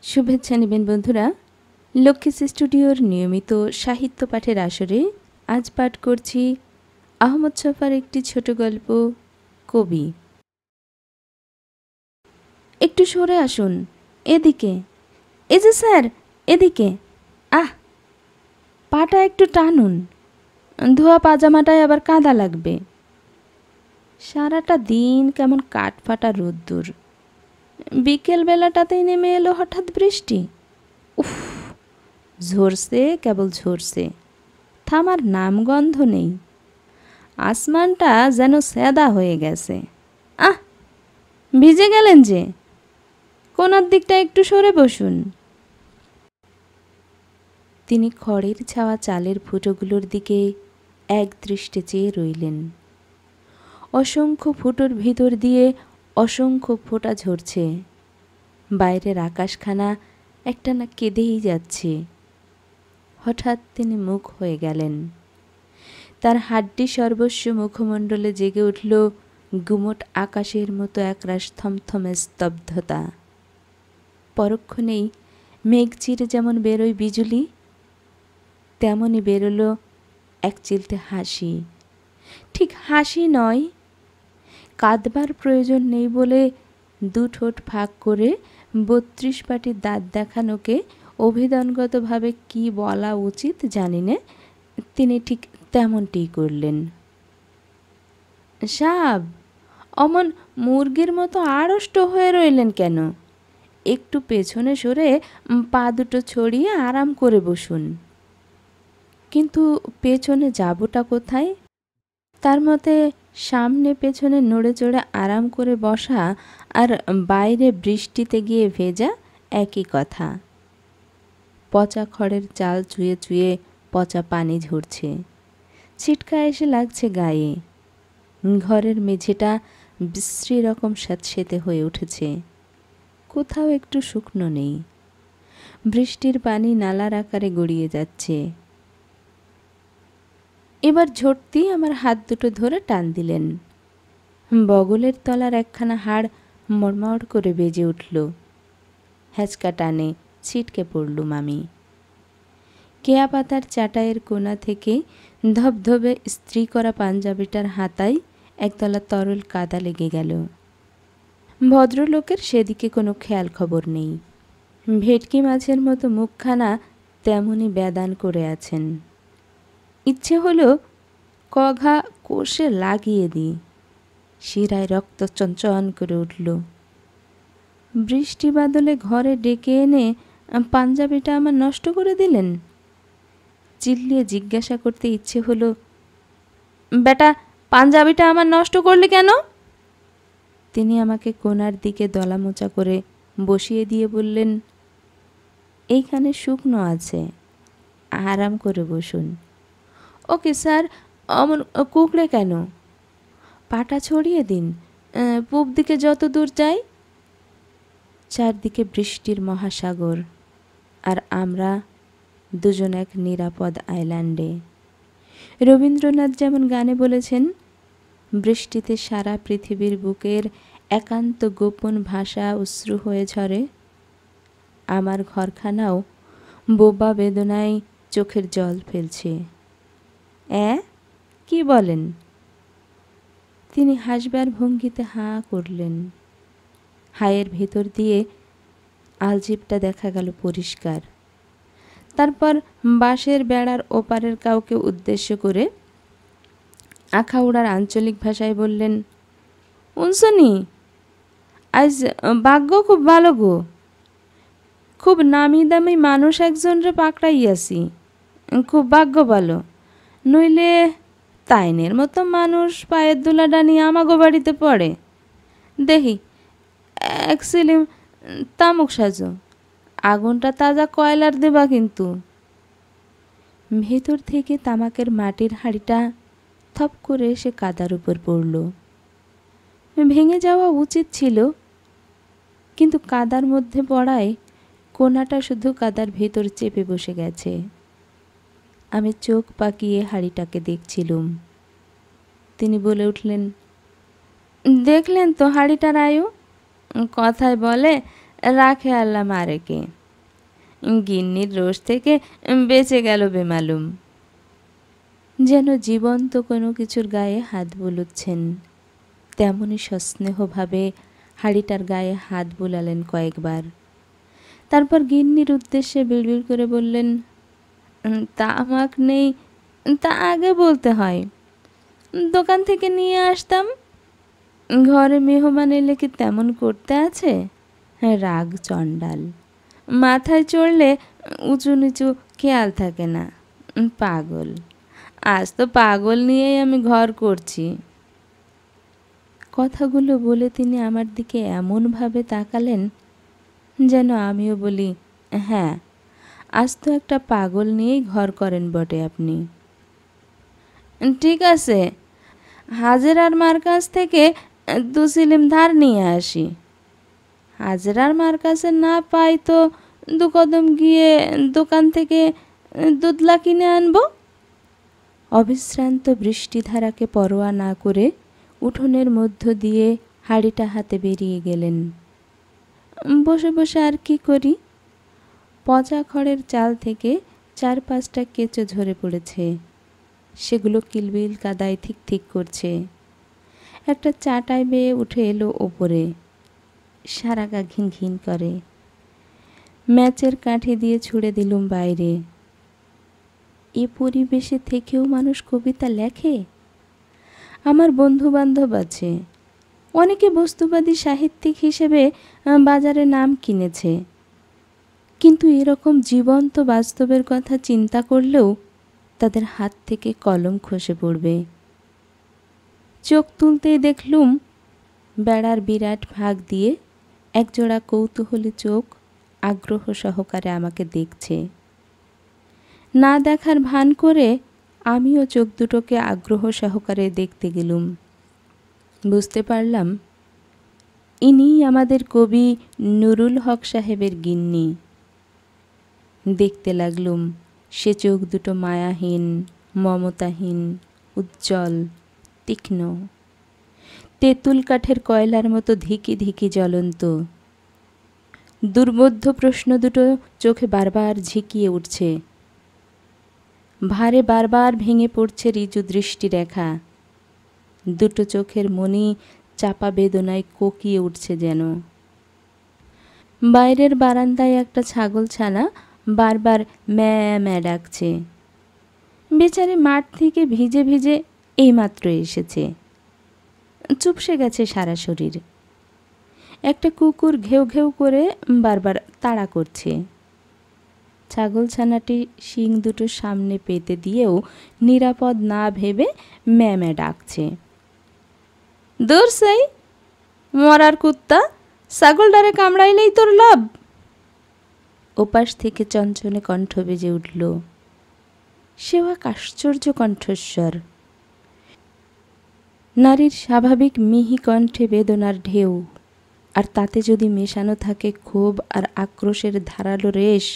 শুভেচ্ছা নেবেন বন্ধুরা। লক্ষ্মীস স্টুডিওর নিয়মিত সাহিত্য পাঠের আসরে আজ পাঠ করছি আহমদ ছফার একটি ছোট গল্প কবি। একটু সরে আসুন, এদিকে। এই যে স্যার, এদিকে। পাটা একটু টানুন, ধোয়া পাজামাটায় আবার কাদা লাগবে। সারাটা দিন কেমন কাঠফাটা রোদ্দুর, বিকেল বেলাটাতেই নেমে এলো হঠাৎ বৃষ্টি। উফ, ঝরছে, কেবল ঝরছে, থামার নামগন্ধ নেই। আসমানটা যেন স্যাদা হয়ে গেছে। ভিজে গেলেন যে, কোনার দিকটা একটু সরে বসুন। তিনি খড়ের ছাওয়া চালের ফুটোগুলোর দিকে একদৃষ্টে চেয়ে রইলেন। অসংখ্য ফুটোর ভিতর দিয়ে অসংখ্য ফোঁটা ঝরছে। বাইরের আকাশখানা একটানা কেঁদেই যাচ্ছে। হঠাৎ তিনি মুখ হয়ে গেলেন। তার হাড্ডি সর্বস্ব মুখমণ্ডলে জেগে উঠল গুমট আকাশের মতো একরাশ থমথমে স্তব্ধতা। পরক্ষণেই মেঘ চিরে যেমন বেরোয় বিজুলি, তেমনই বেরোলো এক চিলতে হাসি। ঠিক হাসি নয়, কাঁদবার প্রয়োজন নেই বলে দু ঠোঁট ফাঁক করে ৩২ পাটি দাঁত দেখানোকে অভিধানগতভাবে কি বলা উচিত জানি নে, তিনি ঠিক তেমনটিই করলেন। সাব, অমন মুরগির মতো আড়ষ্ট হয়ে রইলেন কেন? একটু পেছনে সরে পা দুটো ছড়িয়ে আরাম করে বসুন। কিন্তু পেছনে যাবোটা কোথায়? তার মতে সামনে পেছনে নড়ে চড়ে আরাম করে বসা আর বাইরে বৃষ্টিতে গিয়ে ভেজা একই কথা। পচা খড়ের চাল চুয়ে চুয়ে পচা পানি ঝরছে, ছিটকা এসে লাগছে গায়ে। ঘরের মেঝেটা বিশ্রী রকম স্যাঁতসেঁতে হয়ে উঠেছে, কোথাও একটু শুকনো নেই। বৃষ্টির পানি নালার আকারে গড়িয়ে যাচ্ছে। এবার ঝটতি আমার হাত দুটো ধরে টান দিলেন। বগলের তলার একখানা হাড় মড়মড় করে বেজে উঠল। হ্যাঁচকা টানে ছিটকে পড়লুম আমি। কেয়া পাতার চাটাইয়ের কোণা থেকে ধবধবে ইস্ত্রি করা পাঞ্জাবিটার হাতায় একতলা তরল কাদা লেগে গেল। ভদ্রলোকের সেদিকে কোনো খেয়াল খবর নেই। ভেটকি মাছের মতো মুখখানা তেমনই ব্যাদান করে আছেন। ইচ্ছে হলো কঘা কষে লাগিয়ে দিই। শিরায় রক্ত চঞ্চন করে উঠল। বৃষ্টি বাদলে ঘরে ডেকে এনে পাঞ্জাবিটা আমার নষ্ট করে দিলেন। চিল্লিয়ে জিজ্ঞাসা করতে ইচ্ছে হলো, বেটা, পাঞ্জাবিটা আমার নষ্ট করলি কেন? তিনি আমাকে কোণার দিকে দলামোচা করে বসিয়ে দিয়ে বললেন, এইখানে শুকনো আছে, আরাম করে বসুন। ওকে স্যার, অমন কুকড়ে কেন? পাটা ছড়িয়ে দিন, পূব দিকে যত দূর যাই। চারদিকে বৃষ্টির মহাসাগর, আর আমরা দুজন এক নিরাপদ আইল্যান্ডে। রবীন্দ্রনাথ যেমন গানে বলেছেন, বৃষ্টিতে সারা পৃথিবীর বুকের একান্ত গোপন ভাষা অশ্রু হয়ে ঝরে। আমার ঘরখানাও বোবা বেদনায় চোখের জল ফেলছে। কি বলেন? তিনি হাসবার ভঙ্গিতে হাঁ করলেন। হায়ের ভেতর দিয়ে আলজিপটা দেখা গেল পরিষ্কার। তারপর বাঁশের বেড়ার ওপারের কাউকে উদ্দেশ্য করে আখাউড়ার আঞ্চলিক ভাষায় বললেন, উনসনি, আজ ভাগ্য খুব ভালো গো, খুব নামি দামি মানুষ একজনরে পাকড়াইয়াছি, খুব ভাগ্য ভালো, নইলে তাইনের মতো মানুষ পায়ের দুলা ডানি আমাগো বাড়িতে পড়ে। দেখি এক সিলিম তামুক সাজো, আগুনটা তাজা কয়লার দেবা কিন্তু। ভেতর থেকে তামাকের মাটির হাঁড়িটা থপ করে এসে কাদার উপর পড়ল। ভেঙে যাওয়া উচিত ছিল, কিন্তু কাদার মধ্যে পড়ায় কোনাটা শুধু কাদার ভেতর চেপে বসে গেছে। আমি চোখ পাকিয়ে হাঁড়িটাকে দেখছিলুম। তিনি বলে উঠলেন, দেখলেন তো হাঁড়িটার আয়ু? কথায় বলে রাখে আল্লাহ মারেকে। গিন্নির রোষ থেকে বেঁচে গেল বেমালুম। যেন জীবন্ত কোনো কিছুর গায়ে হাত বুলোচ্ছেন, তেমনি সস্নেহভাবে হাঁড়িটার গায়ে হাত বুলালেন কয়েকবার। তারপর গিন্নির উদ্দেশ্যে বিড়বিড় করে বললেন, তামাক নেই তা আগে বলতে হয়, দোকান থেকে নিয়ে আসতাম। ঘরে মেহমান এলে কি তেমন করতে আছে? রাগ চণ্ডাল, মাথায় চড়লে উঁচু নিচু খেয়াল থাকে না। পাগল, আজ তো পাগল নিয়েই আমি ঘর করছি। কথাগুলো বলে তিনি আমার দিকে এমনভাবে তাকালেন যেন আমিও বলি, হ্যাঁ, আজ তো একটা পাগল নিয়েই ঘর করেন বটে আপনি। ঠিক আছে, হাজেরার মার কাছ থেকে 2 সিলিম ধার নিয়ে আসি। হাজেরার মার কাছে না পাই তো 2 কদম গিয়ে দোকান থেকে দুধলা কিনে আনবো। অবিশ্রান্ত বৃষ্টিধারাকে পরোয়া না করে উঠোনের মধ্য দিয়ে হাঁড়িটা হাতে বেরিয়ে গেলেন। বসে বসে আর কি করি, পচা খড়ের চাল থেকে 4-5টা কেঁচো ঝরে পড়েছে, সেগুলো কিলবিল কাদায় ঠিক ঠিক করছে। একটা চাটাই বেয়ে উঠে এলো ওপরে, সারা গা ঘিন ঘিন করে। ম্যাচের কাঠি দিয়ে ছুঁড়ে দিলুম বাইরে। এ পরিবেশে থেকেও মানুষ কবিতা লেখে? আমার বন্ধু বান্ধব আছে, অনেকে বস্তুবাদী সাহিত্যিক হিসেবে বাজারে নাম কিনেছে, কিন্তু এরকম জীবন্ত বাস্তবের কথা চিন্তা করলেও তাদের হাত থেকে কলম খসে পড়বে। চোখ তুলতেই দেখলুম বেড়ার বিরাট ফাঁক দিয়ে একজোড়া কৌতূহলী চোখ আগ্রহ সহকারে আমাকে দেখছে। না দেখার ভান করে আমিও চোখ দুটোকে আগ্রহ সহকারে দেখতে গেলুম। বুঝতে পারলাম ইনিই আমাদের কবি নুরুল হক সাহেবের গিন্নি। দেখতে লাগলুম সে চোখ দুটো মায়াহীন, মমতাহীন, উজ্জ্বল, তীক্ষ্ণ, তেঁতুল কাঠের কয়লার মতো ধিকি ধিকি জ্বলন্ত। দুর্বোধ্য প্রশ্ন দুটো চোখে বারবার ঝিকিয়ে উঠছে, ভারে বারবার ভেঙে পড়ছে ঋজু দৃষ্টিরেখা। দুটো চোখের মনি চাপা বেদনায় কোকিয়ে উঠছে যেন। বাইরের বারান্দায় একটা ছাগলছানা বারবার ম্যাঁ ম্যাঁ ডাকছে। বেচারি মাঠ থেকে ভিজে ভিজে এইমাত্র এসেছে, চুপসে গেছে সারা শরীর। একটা কুকুর ঘেউ ঘেউ করে বারবার তাড়া করছে। ছাগলছানাটি শিং দুটো সামনে পেতে দিয়েও নিরাপদ না ভেবে ম্যাঁ ম্যাঁ ডাকছে। দূর সেই মরার কুত্তা, ছাগলটারে কামড়াইলেই তোর লাভ। ওপাশ থেকে চঞ্চনে কণ্ঠ বেজে উঠল। সেও এক আশ্চর্য কণ্ঠস্বর। নারীর স্বাভাবিক মিহি কণ্ঠে বেদনার ঢেউ, আর তাতে যদি মেশানো থাকে ক্ষোভ আর আক্রোশের ধারালো রেশ,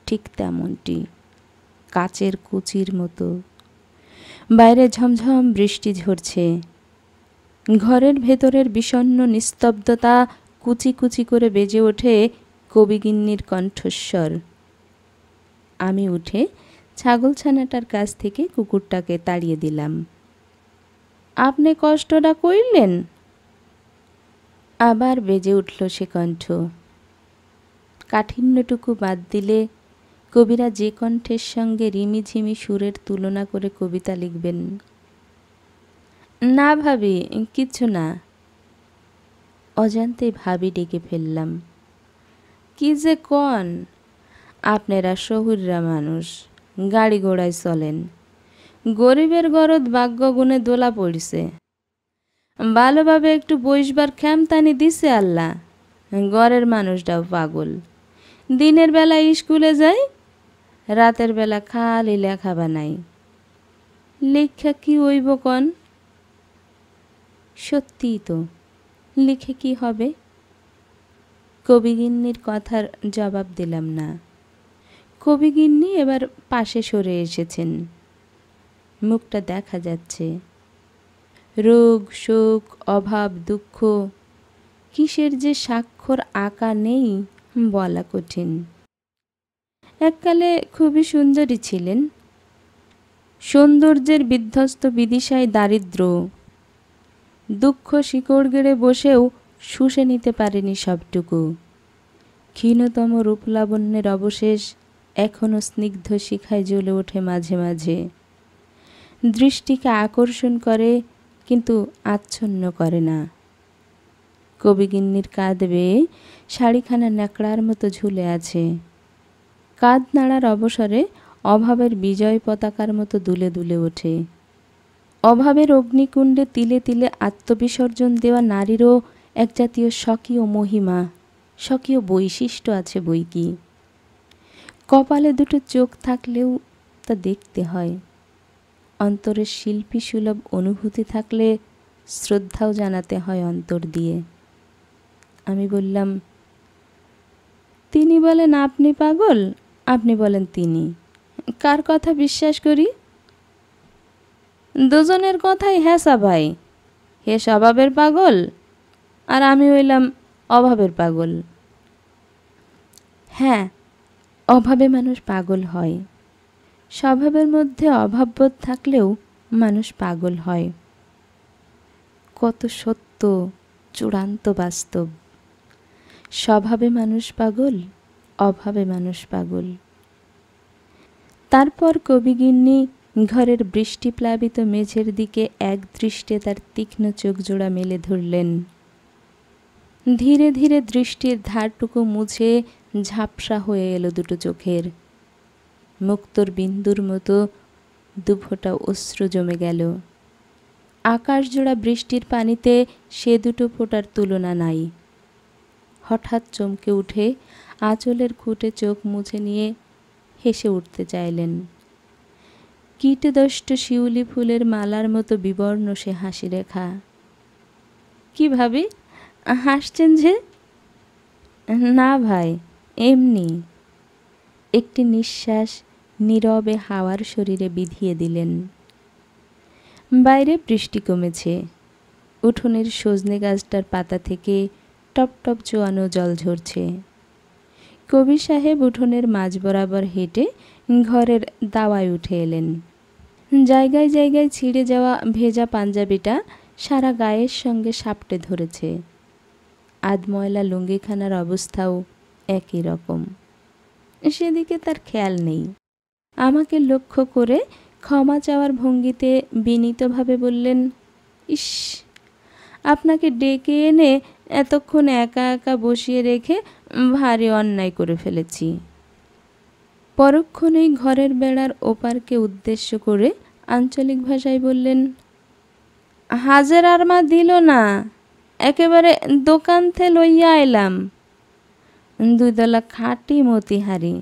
ঠিক তেমনটি, কাচের কুচির মতো। বাইরে ঝমঝম বৃষ্টি ঝরছে। ঘরের ভেতরের বিষণ্ণ নিস্তব্ধতা কুচি কুচি করে বেজে ওঠে কবিগিন্নির কণ্ঠস্বর। আমি উঠে ছাগলছানাটার কাছ থেকে কুকুরটাকে তাড়িয়ে দিলাম। আপনি কষ্টটা কইলেন? আবার বেজে উঠল সে কণ্ঠ। কাঠিন্যটুকু বাদ দিলে কবিরা যে কণ্ঠের সঙ্গে রিমিঝিমি সুরের তুলনা করে কবিতা লিখবেন। না ভাবি, কিচ্ছু না। অজান্তেই ভাবি ডেকে ফেললাম। কি যে কন, আপনারা শহুররা মানুষ, গাড়ি ঘোড়ায় চলেন, গরিবের গরদ ভাগ্য গুণে দোলা পড়ছে, ভালোভাবে একটু বইসবার ক্ষমতানি দিছে আল্লাহ। ঘরের মানুষটাও পাগল, দিনের বেলা স্কুলে যায়, রাতের বেলা খালি লেখা বানাই। লেখা কি হইব কন? সত্যিই তো, লিখে কি হবে? কবিগিন্নির কথার জবাব দিলাম না। কবিগিন্নি এবার পাশে সরে এসেছেন, মুখটা দেখা যাচ্ছে। রোগ, শোক, অভাব, দুঃখ কিসের যে স্বাক্ষর আঁকা নেই বলা কঠিন। এককালে খুবই সুন্দরী ছিলেন, সৌন্দর্যের বিধ্বস্ত বিদিশায় দারিদ্র, দুঃখ শিকড় গেড়ে বসেও শুষে নিতে পারেনি সবটুকু। ক্ষীণতম রূপলাবণ্যের অবশেষ এখনও স্নিগ্ধ শিখায় জ্বলে ওঠে মাঝে মাঝে, দৃষ্টিকে আকর্ষণ করে কিন্তু আচ্ছন্ন করে না। কবিগিন্নির কাঁধ বেয়ে শাড়িখানা ন্যাকড়ার মতো ঝুলে আছে, কাঁধ নাড়ার অবসরে অভাবের বিজয় পতাকার মতো দুলে দুলে ওঠে। অভাবের অগ্নিকুণ্ডে তিলে তিলে আত্মবিসর্জন দেওয়া নারীরও এক জাতীয় স্বকীয় মহিমা, স্বকীয় বৈশিষ্ট্য আছে বইকি। কপালে দুটো চোখ থাকলেও তা দেখতে হয়, অন্তরের শিল্পী সুলভ অনুভূতি থাকলে শ্রদ্ধাও জানাতে হয় অন্তর দিয়ে। আমি বললাম, তিনি বলেন আপনি পাগল, আপনি বলেন তিনি, কার কথা বিশ্বাস করি? দুজনের কথাই হ্যাঁসা ভাই, হে স্বভাবের পাগল আর আমি হইলাম অভাবের পাগল। হ্যাঁ, অভাবে মানুষ পাগল হয়, স্বভাবের মধ্যে অভাববোধ থাকলেও মানুষ পাগল হয়। কত সত্য, চূড়ান্ত বাস্তব। স্বভাবে মানুষ পাগল, অভাবে মানুষ পাগল। তারপর কবিগিন্নি ঘরের বৃষ্টিপ্লাবিত মেঝের দিকে এক দৃষ্টে তার তীক্ষ্ণ চোখ জোড়া মেলে ধরলেন। ধীরে ধীরে দৃষ্টির ধারটুকু মুছে ঝাপসা হয়ে এলো দুটো চোখের। মুক্তোর বিন্দুর মতো দুফোঁটা অশ্রু জমে গেল। আকাশ জোড়া বৃষ্টির পানিতে সে দুটো ফোঁটার তুলনা নাই। হঠাৎ চমকে উঠে আঁচলের খুঁটে চোখ মুছে নিয়ে হেসে উঠতে চাইলেন। কীটদষ্ট শিউলি ফুলের মালার মতো বিবর্ণ সে হাসি রেখা। কি ভাবি, হাসছেন যে? না ভাই, এমনি। একটি নিঃশ্বাস নীরবে হাওয়ার শরীরে বিধিয়ে দিলেন। বাইরে বৃষ্টি কমেছে। উঠোনের সজনে গাছটার পাতা থেকে টপ টপ চোয়ানো জল ঝরছে। কবি সাহেব উঠোনের মাঝ বরাবর হেঁটে ঘরের দাওয়ায় উঠে এলেন। জায়গায় জায়গায় ছিঁড়ে যাওয়া ভেজা পাঞ্জাবিটা সারা গায়ের সঙ্গে সাপটে ধরেছে। আধময়লা লুঙ্গিখানার অবস্থাও একই রকম। সেদিকে তার খেয়াল নেই। আমাকে লক্ষ্য করে ক্ষমা চাওয়ার ভঙ্গিতে বিনীতভাবে বললেন, ইস, আপনাকে ডেকে এনে এতক্ষণ একা একা বসিয়ে রেখে ভারী অন্যায় করে ফেলেছি। পরক্ষণেই ঘরের বেড়ার ওপারকে উদ্দেশ্য করে আঞ্চলিক ভাষায় বললেন, হাজের আরমা দিল না, একেবারে দোকান থে লইয়া এলাম। 2 দলা খাঁটি মতিহারি,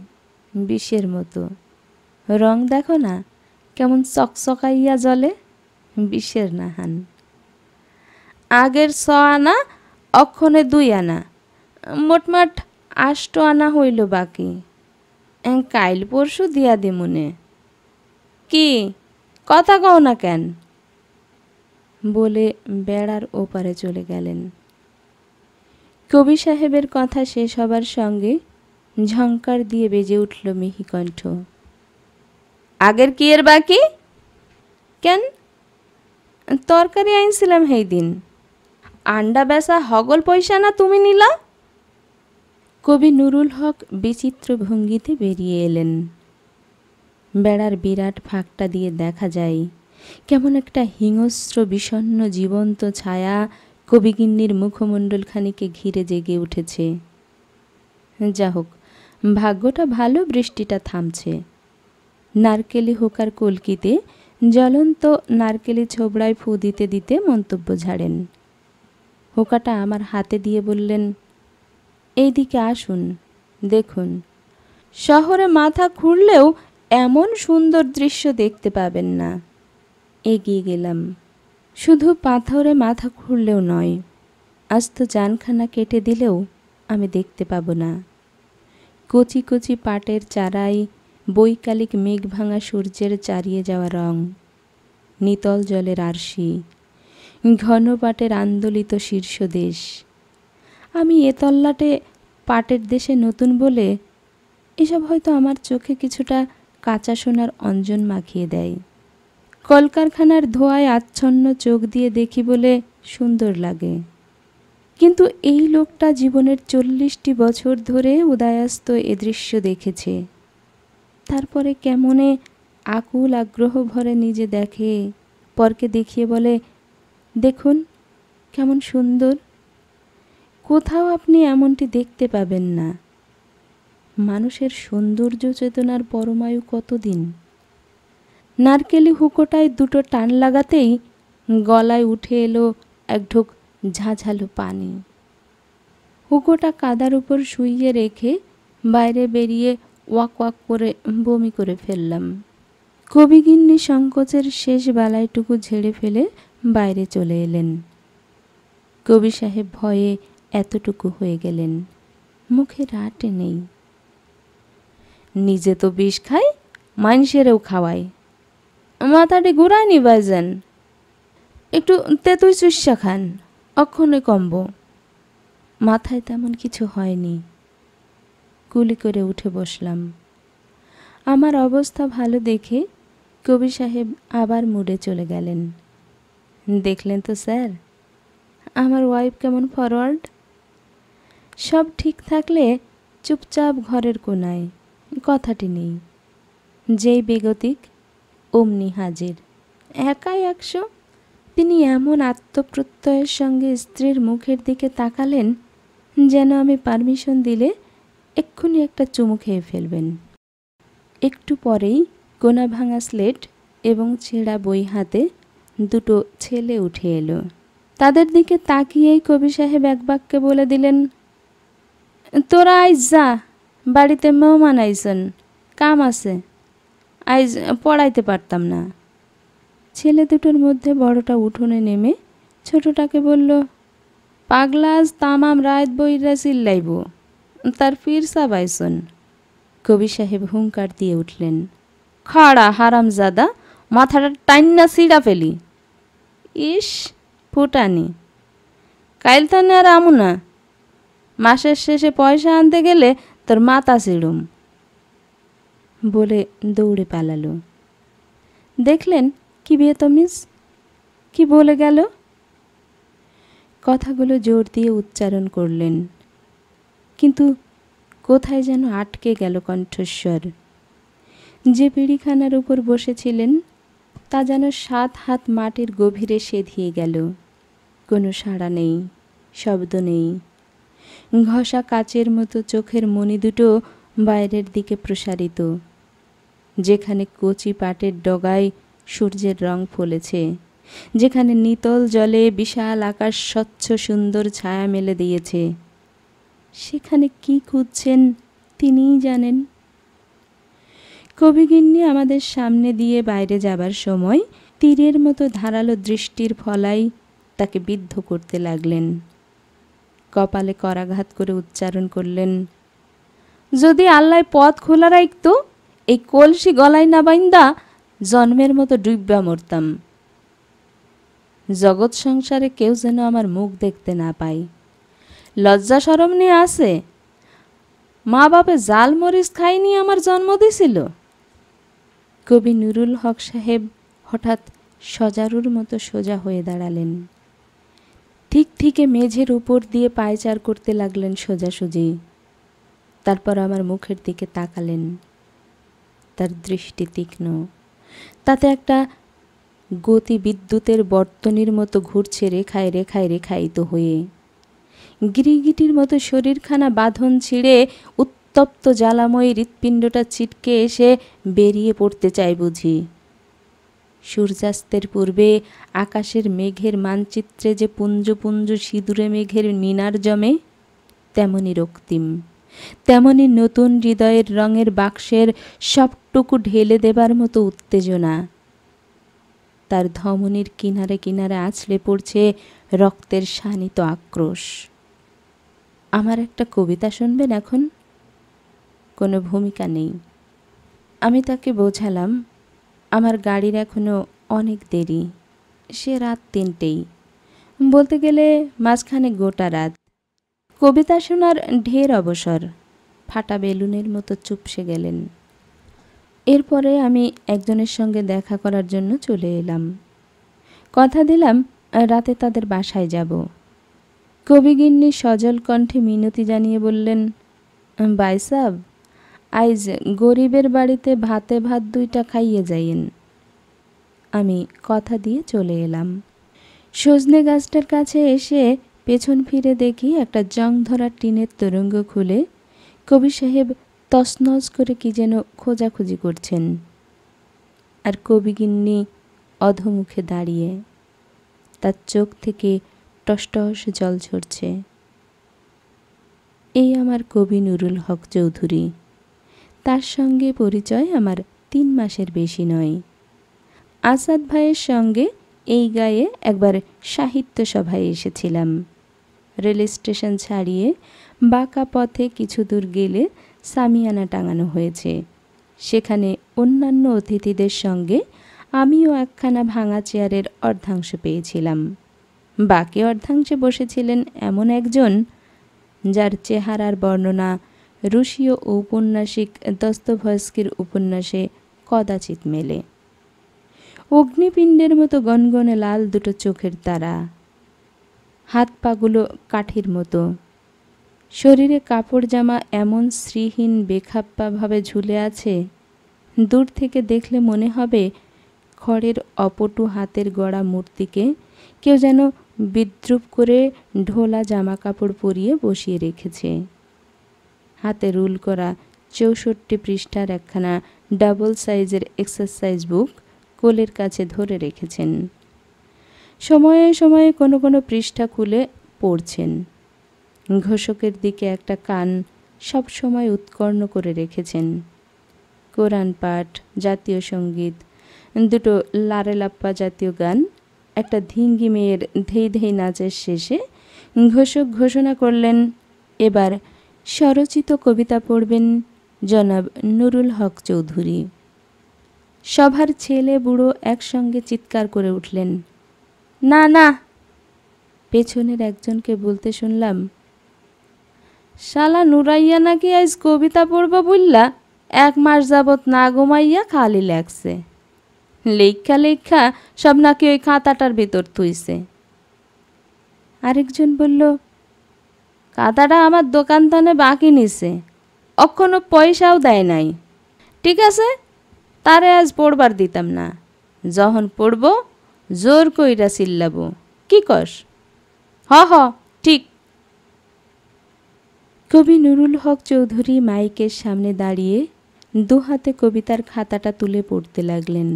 বিষের মতো। রং দেখো না কেমন চকচকাইয়া জ্বলে, বিষের নাহান। আগের 6 আনা, অক্ষণে 2 আনা, মোটমাট 8 আনা হইল বাকি। কাইল পরশু দিয়া দিমুনে। কি কথা কও না কেন? বলে বেড়ার ওপারে চলে গেলেন। কবি সাহেবের কথা শেষ হবার সঙ্গে ঝংকার দিয়ে বেজে উঠল মিহিকণ্ঠ, আগের কি এর বাকি? কেন, তরকারি আনছিলাম সেই দিন। আন্ডা বেচা হগল পয়সা না তুমি নিলা? কবি নুরুল হক বিচিত্র ভঙ্গিতে বেরিয়ে এলেন। বেড়ার বিরাট ফাঁকটা দিয়ে দেখা যায় কেমন একটা হিংস্র বিষণ্ণ জীবন্ত ছায়া কবিগিন্নির মুখমণ্ডলখানিকে ঘিরে জেগে উঠেছে। যা হোক, ভাগ্যটা ভালো, বৃষ্টিটা থামছে। নারকেলি হুকার কলকিতে জ্বলন্ত নারকেলি ছোবড়ায় ফু দিতে দিতে মন্তব্য ঝাড়েন। হুকাটা আমার হাতে দিয়ে বললেন, এইদিকে আসুন, দেখুন, শহরে মাথা খুঁড়লেও এমন সুন্দর দৃশ্য দেখতে পাবেন না। এগিয়ে গেলাম। শুধু পাথরে মাথা খুঁড়লেও নয়, আস্ত জানখানা কেটে দিলেও আমি দেখতে পাব না। কচি কচি পাটের চারায় বৈকালিক মেঘ ভাঙা সূর্যের চারিয়ে যাওয়া রং, নিতল জলের আরশি, ঘন পাটের আন্দোলিত শীর্ষদেশ, আমি এ তল্লাটে পাটের দেশে নতুন বলে এসব হয়তো আমার চোখে কিছুটা কাঁচা সোনার অঞ্জন মাখিয়ে দেয়। কলকারখানার ধোঁয়ায় আচ্ছন্ন চোখ দিয়ে দেখি বলে সুন্দর লাগে। কিন্তু এই লোকটা জীবনের 40টি বছর ধরে উদয়াস্ত এ দৃশ্য দেখেছে। তারপরে কেমনে আকুল আগ্রহ ভরে নিজে দেখে, পরকে দেখিয়ে বলে, দেখুন কেমন সুন্দর। কোথাও আপনি এমনটি দেখতে পাবেন না। মানুষের সৌন্দর্য চেতনার পরমায়ু কতদিন। নারকেলি হুঁকোটায় দুটো টান লাগাতেই গলায় উঠে এলো এক ঢোক ঝাঁঝালো পানি। হুঁকোটা কাদার উপর শুইয়ে রেখে বাইরে বেরিয়ে ওয়াক ওয়াক করে বমি করে ফেললাম। কবিগিন্নি সংকোচের শেষ বালাইটুকু ঝেড়ে ফেলে বাইরে চলে এলেন। কবি সাহেব ভয়ে এতটুকু হয়ে গেলেন, মুখে রাটে নেই। নিজে তো বিষ খায়, মানুষেরও খাওয়ায়। মাথাটি ঘুরায়নি বাইজান, একটু তেঁতুই চুষা খান, অক্ষণে কমব। মাথায় তেমন কিছু হয়নি। কুলি করে উঠে বসলাম। আমার অবস্থা ভালো দেখে কবি সাহেব আবার মুডে চলে গেলেন। দেখলেন তো স্যার, আমার ওয়াইফ কেমন ফরওয়ার্ড। সব ঠিক থাকলে চুপচাপ ঘরের কোনায়, কথাটি নেই। যেই বেগতিক অমনি হাজির, একাই 100। তিনি এমন আত্মপ্রত্যয়ের সঙ্গে স্ত্রীর মুখের দিকে তাকালেন যেন আমি পারমিশন দিলে এক্ষুনি একটা চুমু খেয়ে ফেলবেন। একটু পরেই কোনা ভাঙা স্লেট এবং ছেঁড়া বই হাতে দুটো ছেলে উঠে এলো। তাদের দিকে তাকিয়েই কবি সাহেব এক বাক্যে বলে দিলেন, তোরা আইজ যা, বাড়িতে মেহমান আইসন, কাম আছে, আইজ পড়াইতে পারতাম না। ছেলে দুটোর মধ্যে বড়টা উঠোনে নেমে ছোটটাকে বলল, পাগলা আজ তামাম রাত বইরা চিল্লাইব, তার ফিরসা বাইসন। কবি সাহেব হুঙ্কার দিয়ে উঠলেন, খাড়া হারামজাদা, মাথাটা টাইন্না ছিঁড়া ফেলি। ইস ফুটানি, কাইল থানে আর আমু না, মাসের শেষে পয়সা আনতে গেলে তোর মাথা ছিঁড়ুম। বলে দৌড়ে পালালো। দেখলেন কি বেতমিজ, কি বলে গেল। কথাগুলো জোর দিয়ে উচ্চারণ করলেন, কিন্তু কোথায় যেন আটকে গেল কণ্ঠস্বর। যে পিঁড়িখানার উপর বসেছিলেন তা যেন 7 হাত মাটির গভীরে সেধিয়ে গেল। কোনো সাড়া নেই, শব্দ নেই। ঘষা কাচের মতো চোখের মণি দুটো বাইরের দিকে প্রসারিত। যেখানে কচি পাটের ডগায় সূর্যের রং ফলেছে, যেখানে নিতল জলে বিশাল আকাশ স্বচ্ছ সুন্দর ছায়া মেলে দিয়েছে, সেখানে কি খুঁজছেন তিনিই জানেন। কবিগিন্নি আমাদের সামনে দিয়ে বাইরে যাবার সময় তীরের মতো ধারালো দৃষ্টির ফলাই তাকে বিদ্ধ করতে লাগলেন। কপালে করাঘাত করে উচ্চারণ করলেন, যদি আল্লাহ পথ খোলা রাখত, এই কলসি গলায় না বাইন্দা জন্মের মতো ডুববা মরতাম। জগৎ সংসারে কেউ যেন আমার মুখ দেখতে না পায়। লজ্জা শরম নিয়ে আছে, মা বাপে জাল মরিচ খাইনি আমার জন্ম দিছিল। কবি নুরুল হক সাহেব হঠাৎ সজারুর মতো সোজা হয়ে দাঁড়ালেন। ঠিক ঠিকে মেঝের উপর দিয়ে পায়চার করতে লাগলেন সোজাসুজি। তারপর আমার মুখের দিকে তাকালেন। তার দৃষ্টি তীক্ষ্ণ, তাতে একটা গতি বিদ্যুতের বর্তনীর মতো ঘুরছে রেখায় রেখায় রেখায়িত হয়ে। গিরিগিটির মতো শরীরখানা বাঁধন ছিঁড়ে উত্তপ্ত জ্বালাময়ী হৃৎপিণ্ডটা ছিটকে এসে বেরিয়ে পড়তে চায় বুঝি। সূর্যাস্তের পূর্বে আকাশের মেঘের মানচিত্রে যে পুঞ্জ পুঞ্জ সিঁদুরে মেঘের মিনার জমে, তেমনি রক্তিম, তেমনি নতুন হৃদয়ের রঙের বাক্সের সবটুকু ঢেলে দেবার মতো উত্তেজনা। তার ধমনীর কিনারে কিনারে আছড়ে পড়ছে রক্তের শানিত আক্রোশ। আমার একটা কবিতা শুনবেন এখন? কোনো ভূমিকা নেই। আমি তাকে বোঝালাম আমার গাড়ির এখনো অনেক দেরি, সে রাত 3টেই, বলতে গেলে মাঝখানে গোটা রাত। কবিতা শোনার ঢের অবসর, ফাটা বেলুনের মতো চুপসে গেলেন। এরপরে আমি একজনের সঙ্গে দেখা করার জন্য চলে এলাম। কথা দিলাম রাতে তাদের বাসায় যাব। কবিগিন্নি সজল কণ্ঠে মিনতি জানিয়ে বললেন, ভাই সাব, আইজ গরিবের বাড়িতে ভাতে ভাত 2টা খাইয়ে যাইয়েন। আমি কথা দিয়ে চলে এলাম। সজনে গাছটার কাছে এসে পেছন ফিরে দেখি একটা জং ধরা টিনের তরঙ্গ খুলে কবি সাহেব তছনছ করে কি যেন খোঁজাখুঁজি করছেন, আর কবিগিন্নি অধোমুখে দাঁড়িয়ে, তার চোখ থেকে টসটস জল ঝরছে। এই আমার কবি নুরুল হক চৌধুরী। তার সঙ্গে পরিচয় আমার 3 মাসের বেশি নয়। আসাদ ভাইয়ের সঙ্গে এই গায়ে একবার সাহিত্য সভায় এসেছিলাম। রেল স্টেশন ছাড়িয়ে বাঁকা পথে কিছু দূর গেলে সামিয়ানা টাঙানো হয়েছে। সেখানে অন্যান্য অতিথিদের সঙ্গে আমিও একখানা ভাঙা চেয়ারের অর্ধাংশ পেয়েছিলাম। বাকি অর্ধাংশে বসেছিলেন এমন একজন যার চেহারার বর্ণনা রুশীয় ঔপন্যাসিক দস্তভস্কির উপন্যাসে কদাচিৎ মেলে। অগ্নিপিণ্ডের মতো গনগনে লাল 2 চোখের তারা, হাত পাগুলো কাঠির মতো, শরীরে কাপড় জামা এমন শ্রীহীন বেখাপ্পাভাবে ঝুলে আছে, দূর থেকে দেখলে মনে হবে খড়ের অপটু হাতের গড়া মূর্তিকে কেউ যেন বিদ্রুপ করে ঢোলা জামা কাপড় পরিয়ে বসিয়ে রেখেছে। হাতে রুল করা 64 পৃষ্ঠার একখানা ডাবল সাইজের এক্সারসাইজ বুক কোলের কাছে ধরে রেখেছেন। সময়ে সময়ে কোনো কোনো পৃষ্ঠা খুলে পড়ছেন। ঘোষকের দিকে একটা কান সব সময় উৎকর্ণ করে রেখেছেন। কোরআন পাঠ, জাতীয় সঙ্গীত, 2 লারেলাপ্পা জাতীয় গান, একটা ধিঙ্গি মেয়ের ধেই ধেই নাচের শেষে ঘোষক ঘোষণা করলেন, এবার স্বরচিত কবিতা পড়বেন জনাব নুরুল হক চৌধুরী। সভার ছেলে বুড়ো একসঙ্গে চিৎকার করে উঠলেন, না না। পেছনের একজনকে বলতে শুনলাম, শালা নুরাইয়া নাকি আজ কবিতা পড়ব বললা 1 মাস যাবৎ না ঘুমাইয়া খালি লাগছে, লেখা লেখা সব নাকি ওই খাতাটার ভিতর থুইছে। আরেকজন বলল, খাতাটা আমার দোকান থানে বাকি নিছে, অক্ষণও পয়সাও দেয় নাই। ঠিক আছে, তারে আজ পড়বার দিতাম না, যখন পড়ব জোর কইরা চিল্লাবো, কি কস? হ হ ঠিক। কবি নুরুল হক চৌধুরী মাইকের সামনে দাঁড়িয়ে 2 হাতে কবিতার খাতাটা তুলে পড়তে লাগলেন।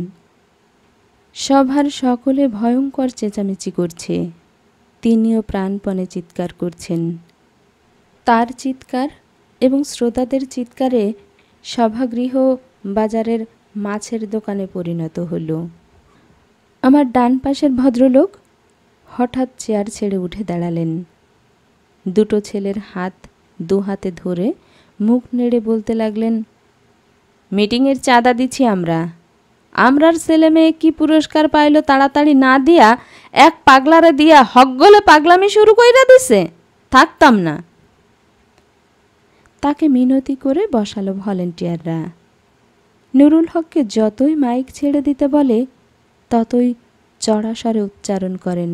সভার সকলে ভয়ঙ্কর চেঁচামেচি করছে, তিনিও প্রাণপণে চিৎকার করছেন। তার চিৎকার এবং শ্রোতাদের চিৎকারে সভাগৃহ বাজারের মাছের দোকানে পরিণত হলো। আমার ডান পাশের ভদ্রলোক হঠাৎ চেয়ার ছেড়ে উঠে দাঁড়ালেন। 2 ছেলের হাত 2 হাতে ধরে মুখ নেড়ে বলতে লাগলেন, মিটিংয়ের চাঁদা দিচ্ছি আমরার ছেলে মেয়ে কি পুরস্কার পাইল তাড়াতাড়ি না দিয়া এক পাগলারে দিয়া হকগলে পাগলামি শুরু কইরা দিছে, থাকতাম না। তাকে মিনতি করে বসালো ভলেন্টিয়াররা। নুরুল হককে যতই মাইক ছেড়ে দিতে বলে ততই চড়া স্বরে উচ্চারণ করেন।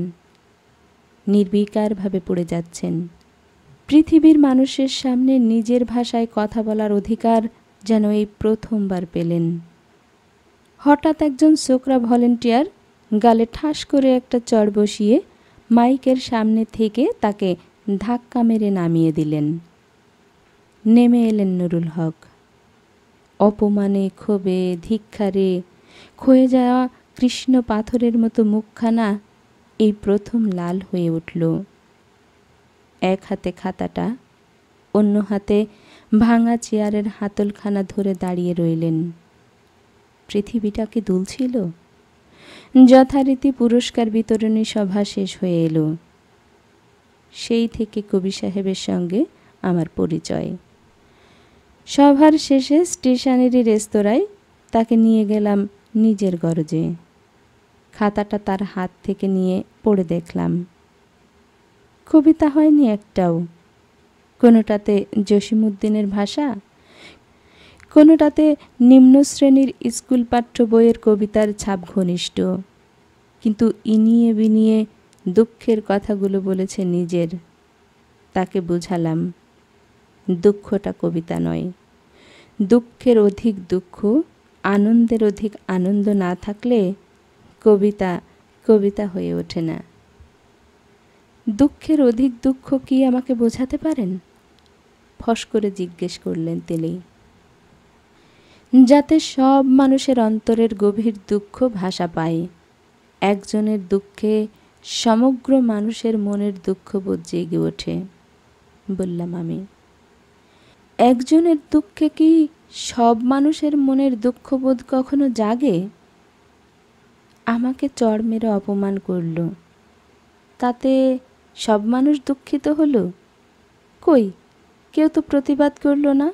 নির্বিকারভাবে পড়ে যাচ্ছেন। পৃথিবীর মানুষের সামনে নিজের ভাষায় কথা বলার অধিকার যেন এই প্রথমবার পেলেন। হঠাৎ একজন ছোকরা ভলেন্টিয়ার গালে ঠাস করে একটা চড় বসিয়ে মাইকের সামনে থেকে তাকে ধাক্কা মেরে নামিয়ে দিলেন। নেমে এলেন নুরুল হক। অপমানে, ক্ষোভে, ধিক্কারে ক্ষয়ে যাওয়া কৃষ্ণ পাথরের মতো মুখখানা এই প্রথম লাল হয়ে উঠল। এক হাতে খাতাটা, অন্য হাতে ভাঙা চেয়ারের হাতলখানা ধরে দাঁড়িয়ে রইলেন। পৃথিবীটা কি দুলছিল? যথারীতি পুরস্কার বিতরণী সভা শেষ হয়ে এলো। সেই থেকে কবি সাহেবের সঙ্গে আমার পরিচয়। সভার শেষে স্টেশনেরই রেস্তোরাঁয় তাকে নিয়ে গেলাম নিজের গরজে। খাতাটা তার হাত থেকে নিয়ে পড়ে দেখলাম। কবিতা হয়নি একটাও, কোনোটাতে জসিমউদ্দিনের ভাষা, কোনোটাতে নিম্ন শ্রেণীর স্কুল পাঠ্য বইয়ের কবিতার ছাপ ঘনিষ্ঠ, কিন্তু ইনিয়ে বিনিয়ে দুঃখের কথাগুলো বলেছে নিজের। তাকে বুঝালাম, দুঃখটা কবিতা নয়। দুঃখের অধিক দুঃখ, আনন্দের অধিক আনন্দ না থাকলে কবিতা কবিতা হয়ে ওঠে না। দুঃখের অধিক দুঃখ কি আমাকে বোঝাতে পারেন? ফস করে জিজ্ঞেস করলেন তিনি। যাতে সব মানুষের অন্তরের গভীর দুঃখ ভাষা পায়। একজনের দুঃখে সমগ্র মানুষের মনের দুঃখবোধ জেগে ওঠে, বললাম আমি। একজনের দুঃখে কি সব মানুষের মনের দুঃখবোধ কখনো জাগে? আমাকে চড় মেরে অপমান করল। তাতে সব মানুষ দুঃখিত হলো? কই, কেউ তো প্রতিবাদ করল না।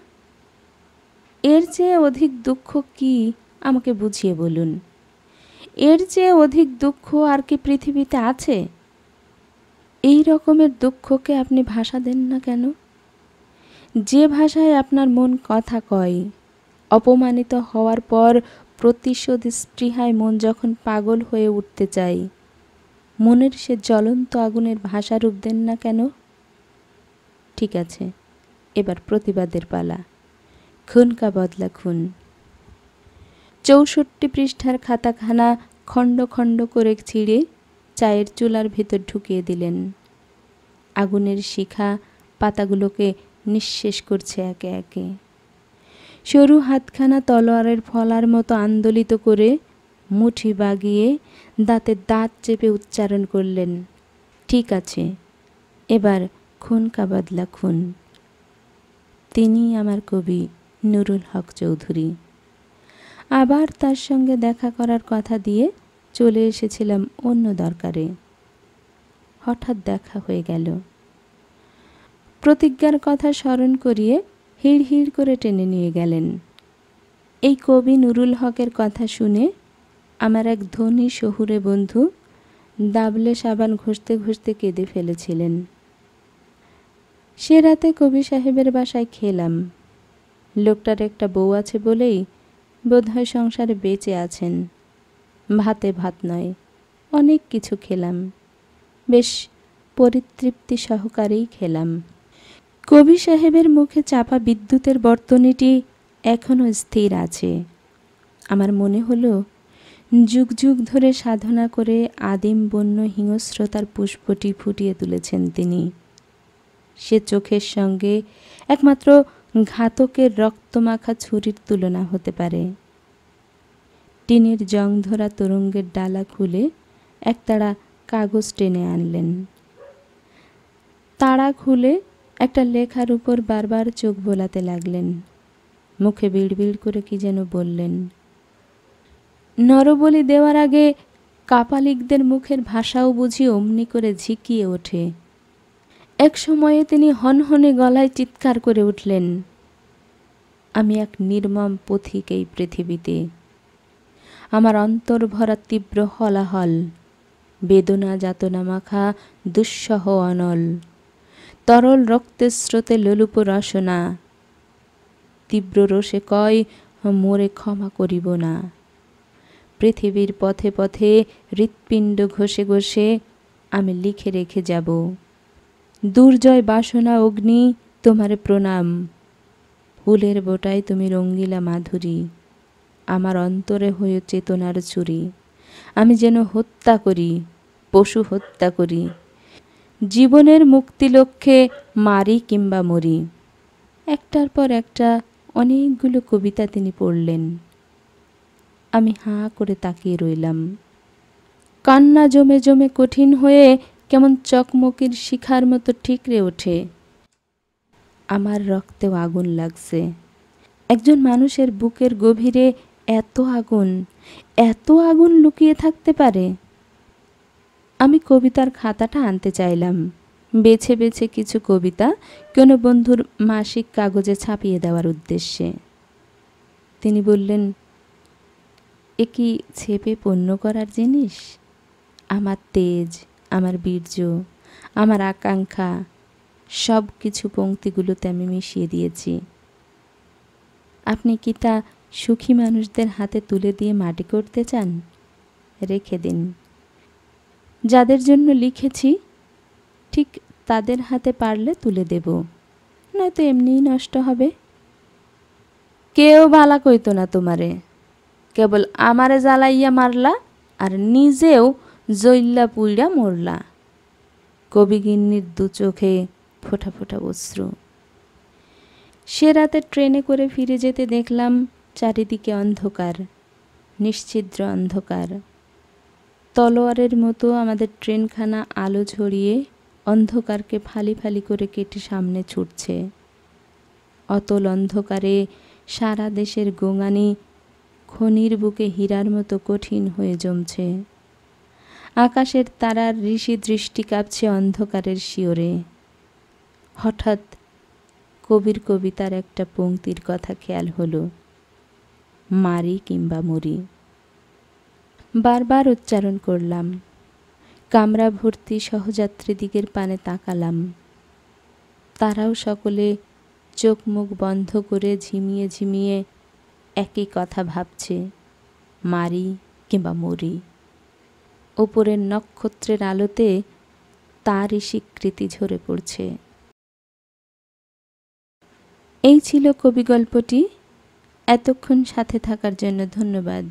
এর চেয়ে অধিক দুঃখ কি আমাকে বুঝিয়ে বলুন। এর চেয়ে অধিক দুঃখ আর কি পৃথিবীতে আছে? এই রকমের দুঃখকে আপনি ভাষা দেন না কেন? যে ভাষায় আপনার মন কথা কয়, অপমানিত হওয়ার পর প্রতিশোধ স্পৃহায় মন যখন পাগল হয়ে উঠতে চায়, মনের সে জ্বলন্ত আগুনের ভাষারূপ দেন না কেন? ঠিক আছে, এবার প্রতিবাদের পালা। খুন কা বদলা খুন। ৬৪ পৃষ্ঠার খাতাখানা খণ্ড খণ্ড করে ছিঁড়ে চায়ের চুলার ভেতর ঢুকিয়ে দিলেন। আগুনের শিখা পাতাগুলোকে নিঃশেষ করছে একে একে। সরু হাতখানা তলোয়ারের ফলার মতো আন্দোলিত করে মুঠি বাগিয়ে দাঁতে দাঁত চেপে উচ্চারণ করলেন, ঠিক আছে, এবার খুন কা বদলা খুন। তিনি আমার কবি নুরুল হক চৌধুরী। আবার তার সঙ্গে দেখা করার কথা দিয়ে চলে এসেছিলাম অন্য দরকারে। হঠাৎ দেখা হয়ে গেল। প্রতিজ্ঞার কথা স্মরণ করিয়ে হিড় হিড় করে টেনে নিয়ে গেলেন। এই কবি নুরুল হকের কথা শুনে আমার এক ধনী শহুরে বন্ধু দাবলে সাবান ঘষতে ঘষতে কেঁদে ফেলেছিলেন। সে রাতে কবি সাহেবের বাসায় খেলাম। লোকটার একটা বউ আছে বলেই বোধহয় সংসারে বেঁচে আছেন। ভাতে ভাত নয়, অনেক কিছু খেলাম, বেশ পরিতৃপ্তি সহকারেই খেলাম। কবি সাহেবের মুখে চাপা বিদ্যুতের বর্তনীটি এখনও স্থির আছে। আমার মনে হলো যুগ যুগ ধরে সাধনা করে আদিম বন্য হিংস্রতার পুষ্পটি ফুটিয়ে তুলেছেন তিনি। সে চোখের সঙ্গে একমাত্র ঘাতকের রক্তমাখা ছুরির তুলনা হতে পারে। টিনের জং ধরা তরঙ্গের ডালা খুলে একতাড়া কাগজ টেনে আনলেন। তাড়া খুলে একটা লেখার উপর বারবার চোখ বোলাতে লাগলেন। মুখে বিড়বিড় করে কি যেন বললেন। নরবলি দেওয়ার আগে কাপালিকদের মুখের ভাষাও বুঝি অমনি করে ঝিকিয়ে ওঠে। এক সময়ে তিনি হনহনে গলায় চিৎকার করে উঠলেন, আমি এক নির্মম পথিক এই পৃথিবীতে। আমার অন্তর ভরা তীব্র হলাহল, বেদনা যাতনা মাখা দুঃসহ অনল, তরল রক্তের স্রোতে লোলুপ রসনা। তীব্র রোষে কয়, মোরে ক্ষমা করিব না। পৃথিবীর পথে পথে হৃৎপিণ্ড ঘষে ঘষে আমি লিখে রেখে যাব, দুর্জয় বাসনা অগ্নি তোমারে প্রণাম। ফুলের বোটায় তুমি রঙ্গিলা মাধুরী, আমার অন্তরে হয়ে চেতনার চুরি। আমি যেন হত্যা করি, পশু হত্যা করি, জীবনের মুক্তি লক্ষ্যে মারি কিংবা মরি। একটার পর একটা অনেকগুলো কবিতা তিনি পড়লেন। আমি হাঁ করে তাকিয়ে রইলাম। কান্না জমে জমে কঠিন হয়ে কেমন চকমকির শিখার মতো ঠিকরে ওঠে। আমার রক্তেও আগুন লাগছে। একজন মানুষের বুকের গভীরে এত আগুন লুকিয়ে থাকতে পারে? আমি কবিতার খাতাটা আনতে চাইলাম। বেছে বেছে কিছু কবিতা কোনো বন্ধুর মাসিক কাগজে ছাপিয়ে দেওয়ার উদ্দেশ্যে। তিনি বললেন, এ কি ছেপে পণ্য করার জিনিস? আমার তেজ, আমার বীর্য, আমার আকাঙ্ক্ষা, সব কিছু পংক্তিগুলোতে আমি মিশিয়ে দিয়েছি। আপনি কি তা সুখী মানুষদের হাতে তুলে দিয়ে মাটি করতে চান? রেখে দিন। যাদের জন্য লিখেছি ঠিক তাদের হাতে পারলে তুলে দেব, নয়তো এমনিই নষ্ট হবে। কেউ ভালা কইতো না তোমারে, কেবল আমারে জ্বালাইয়া মারলা আর নিজেও জইল্লা পুইড়া মরলা। কবিগিন্নির দু চোখে ফোঁটা ফোঁটা অশ্রু। সে রাতে ট্রেনে করে ফিরে যেতে দেখলাম চারিদিকে অন্ধকার, নিশ্ছিদ্র অন্ধকার। তলোয়ারের মতো আমাদের ট্রেনখানা আলো ঝরিয়ে অন্ধকারকে ফালি ফালি করে কেটে সামনে ছুটছে। অতল অন্ধকারে সারা দেশের গোঙানি খনির বুকে হীরার মতো কঠিন হয়ে জমছে। আকাশের তারার ঋষি দৃষ্টি কাঁপছে অন্ধকারের শিওরে। হঠাৎ কবির কবিতার একটা পংক্তির কথা খেয়াল হলো, মারি কিংবা মরি। বারবার উচ্চারণ করলাম। কামরা ভর্তি সহযাত্রীদিগের পানে তাকালাম। তারাও সকলে চোখ মুখ বন্ধ করে ঝিমিয়ে ঝিমিয়ে একই কথা ভাবছে, মারি কিংবা মরি। ওপরের নক্ষত্রের আলোতে তারই স্বীকৃতি ঝরে পড়ছে। এই ছিল কবিগল্পটি। এতক্ষণ সাথে থাকার জন্য ধন্যবাদ।